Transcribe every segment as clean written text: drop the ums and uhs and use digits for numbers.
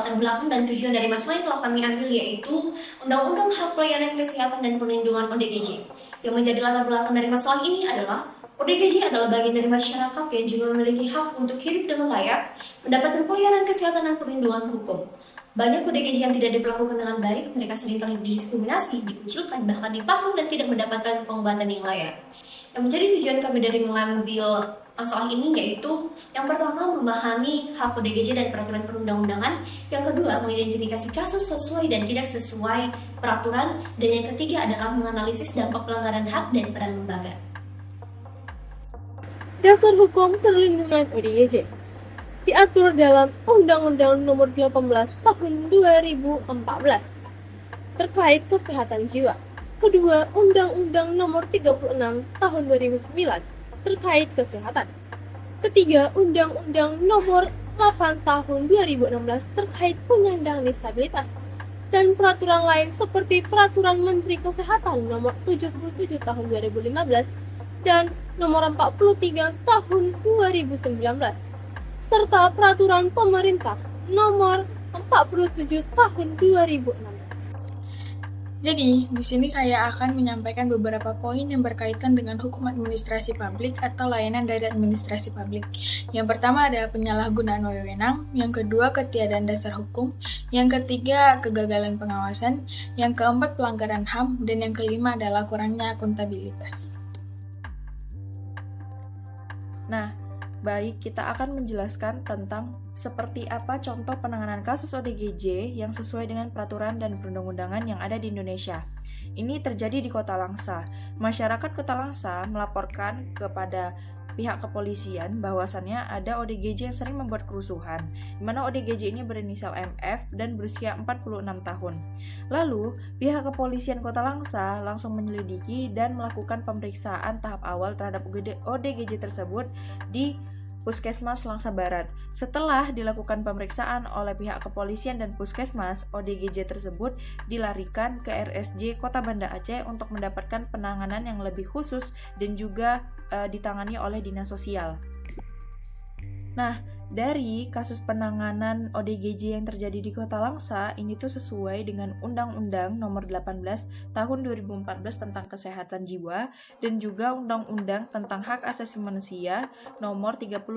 latar belakang dan tujuan dari masalah yang telah kami ambil yaitu Undang-Undang Hak Pelayanan Kesehatan dan Perlindungan ODGJ. Yang menjadi latar belakang dari masalah ini adalah ODGJ adalah bagian dari masyarakat yang juga memiliki hak untuk hidup dengan layak, mendapatkan pelayanan kesehatan dan perlindungan hukum. Banyak ODGJ yang tidak diperlakukan dengan baik, mereka seringkali didiskriminasi, dikucilkan, bahkan dipasung dan tidak mendapatkan pengobatan yang layak. Yang menjadi tujuan kami dari mengambil masalah ini yaitu yang pertama memahami hak ODGJ dan peraturan perundang-undangan, yang kedua mengidentifikasi kasus sesuai dan tidak sesuai peraturan, dan yang ketiga adalah menganalisis dampak pelanggaran hak dan peran lembaga. Dasar Hukum Perlindungan ODGJ diatur dalam Undang-Undang Nomor 18 Tahun 2014 terkait kesehatan jiwa. Kedua, Undang-Undang Nomor 36 Tahun 2009 terkait kesehatan. Ketiga, Undang-Undang Nomor 8 Tahun 2016 terkait penyandang disabilitas. Dan peraturan lain seperti Peraturan Menteri Kesehatan Nomor 77 Tahun 2015 dan Nomor 43 Tahun 2019 serta Peraturan Pemerintah Nomor 47 Tahun 2016. Jadi, di sini saya akan menyampaikan beberapa poin yang berkaitan dengan hukum administrasi publik atau layanan dari administrasi publik. Yang pertama adalah penyalahgunaan wewenang, yang kedua ketiadaan dasar hukum, yang ketiga kegagalan pengawasan, yang keempat pelanggaran HAM, dan yang kelima adalah kurangnya akuntabilitas. Nah, baik, kita akan menjelaskan tentang seperti apa contoh penanganan kasus ODGJ yang sesuai dengan peraturan dan perundang-undangan yang ada di Indonesia. Ini terjadi di Kota Langsa. Masyarakat Kota Langsa melaporkan kepada pihak kepolisian bahwasannya ada ODGJ yang sering membuat kerusuhan, di mana ODGJ ini berinisial MF dan berusia 46 tahun. Lalu, pihak kepolisian Kota Langsa langsung menyelidiki dan melakukan pemeriksaan tahap awal terhadap ODGJ tersebut di Puskesmas Langsa Barat. Setelah dilakukan pemeriksaan oleh pihak kepolisian dan Puskesmas, ODGJ tersebut dilarikan ke RSJ Kota Banda Aceh untuk mendapatkan penanganan yang lebih khusus dan juga ditangani oleh Dinas Sosial. Nah, dari kasus penanganan ODGJ yang terjadi di Kota Langsa, ini tuh sesuai dengan Undang-Undang Nomor 18 Tahun 2014 tentang Kesehatan Jiwa dan juga Undang-Undang tentang Hak Asasi Manusia Nomor 39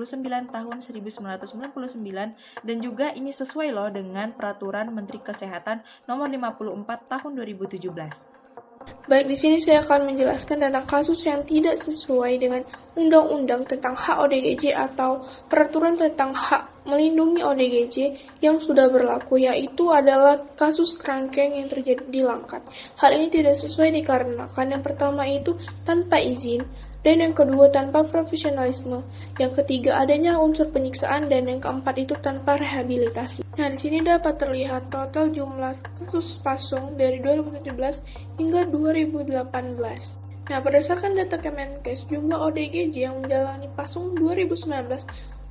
Tahun 1999 dan juga ini sesuai loh dengan Peraturan Menteri Kesehatan Nomor 54 Tahun 2017. Baik, di sini saya akan menjelaskan tentang kasus yang tidak sesuai dengan Undang-Undang tentang Hak ODGJ atau Peraturan tentang Hak Melindungi ODGJ yang sudah berlaku, yaitu adalah kasus kerangkeng yang terjadi di Langkat. Hal ini tidak sesuai dikarenakan yang pertama itu tanpa izin, dan yang kedua tanpa profesionalisme, yang ketiga adanya unsur penyiksaan, dan yang keempat itu tanpa rehabilitasi. Nah, di sini dapat terlihat total jumlah kasus pasung dari 2017 hingga 2018. Nah, berdasarkan data Kemenkes, jumlah ODGJ yang menjalani pasung 2019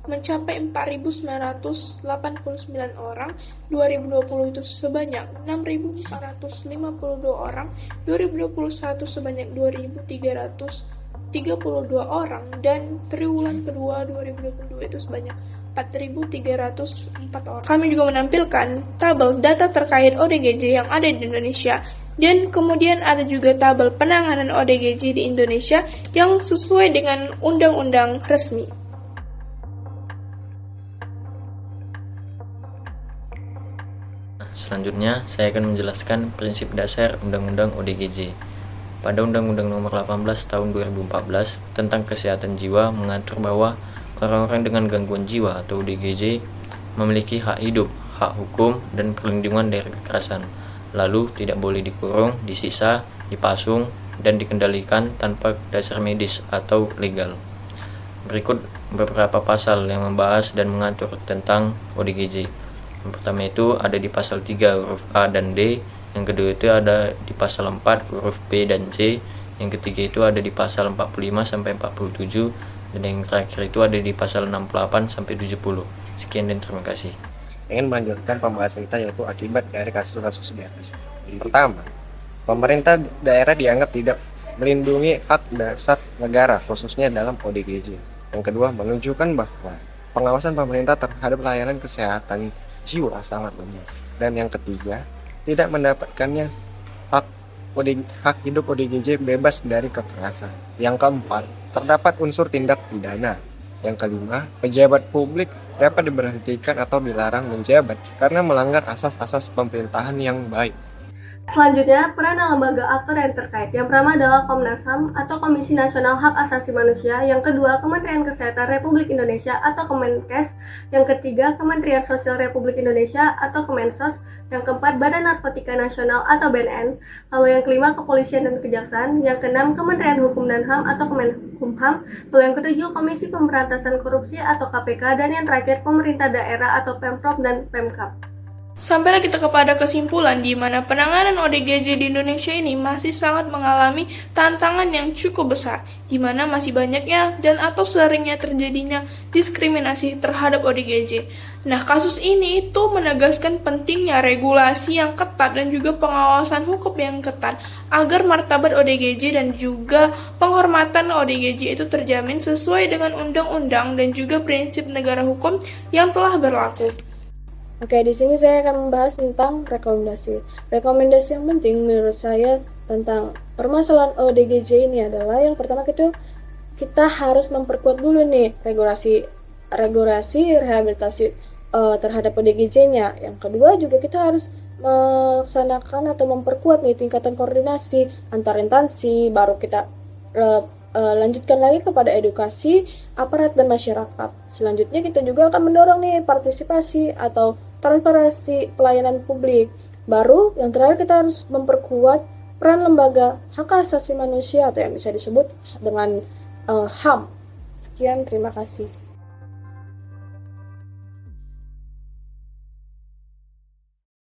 mencapai 4.989 orang, 2020 itu sebanyak 6.452 orang, 2021 sebanyak 2.332 orang, dan triwulan kedua 2022 itu sebanyak 4.304 orang. Kami juga menampilkan tabel data terkait ODGJ yang ada di Indonesia, dan kemudian ada juga tabel penanganan ODGJ di Indonesia yang sesuai dengan undang-undang resmi. Selanjutnya, saya akan menjelaskan prinsip dasar Undang-Undang ODGJ. Pada Undang-Undang Nomor 18 Tahun 2014 tentang Kesehatan Jiwa mengatur bahwa orang-orang dengan gangguan jiwa atau ODGJ memiliki hak hidup, hak hukum, dan perlindungan dari kekerasan. Lalu tidak boleh dikurung, disiksa, dipasung, dan dikendalikan tanpa dasar medis atau legal. Berikut beberapa pasal yang membahas dan mengatur tentang ODGJ. Yang pertama itu ada di pasal 3 huruf A dan D, yang kedua itu ada di pasal 4 huruf B dan C, yang ketiga itu ada di pasal 45 sampai 47, dan yang terakhir itu ada di pasal 68 sampai 70. Sekian dan terima kasih. Ingin melanjutkan pembahasan kita yaitu akibat dari kasus-kasus di atas. Yang pertama, pemerintah daerah dianggap tidak melindungi hak dasar negara khususnya dalam ODGJ. Yang kedua, menunjukkan bahwa pengawasan pemerintah terhadap layanan kesehatan jiwa sangat lemah. Dan yang ketiga, tidak mendapatkannya hak hidup ODGJ bebas dari kekerasan. Yang keempat, terdapat unsur tindak pidana. Yang kelima, pejabat publik dapat diberhentikan atau dilarang menjabat karena melanggar asas-asas pemerintahan yang baik. Selanjutnya, peran lembaga aktor yang terkait. Yang pertama adalah Komnas HAM atau Komisi Nasional Hak Asasi Manusia. Yang kedua, Kementerian Kesehatan Republik Indonesia atau Kemenkes. Yang ketiga, Kementerian Sosial Republik Indonesia atau Kemensos. Yang keempat, Badan Narkotika Nasional atau BNN. Lalu yang kelima, Kepolisian dan Kejaksaan. Yang keenam, Kementerian Hukum dan HAM atau Kemenkumham. Lalu yang ketujuh, Komisi Pemberantasan Korupsi atau KPK. Dan yang terakhir, pemerintah daerah atau Pemprov dan Pemkab. Sampailah kita kepada kesimpulan di mana penanganan ODGJ di Indonesia ini masih sangat mengalami tantangan yang cukup besar, di mana masih banyaknya dan atau seringnya terjadinya diskriminasi terhadap ODGJ. Nah, kasus ini itu menegaskan pentingnya regulasi yang ketat dan juga pengawasan hukum yang ketat agar martabat ODGJ dan juga penghormatan ODGJ itu terjamin sesuai dengan undang-undang dan juga prinsip negara hukum yang telah berlaku. Oke, di sini saya akan membahas tentang rekomendasi. Rekomendasi yang penting menurut saya tentang permasalahan ODGJ ini adalah yang pertama kita harus memperkuat dulu nih regulasi rehabilitasi terhadap ODGJ-nya. Yang kedua juga kita harus melaksanakan atau memperkuat nih tingkatan koordinasi antar instansi, baru kita lanjutkan lagi kepada edukasi aparat dan masyarakat. Selanjutnya kita juga akan mendorong nih partisipasi atau transparansi pelayanan publik. Baru yang terakhir kita harus memperkuat peran lembaga hak asasi manusia atau yang bisa disebut dengan HAM. Sekian, terima kasih.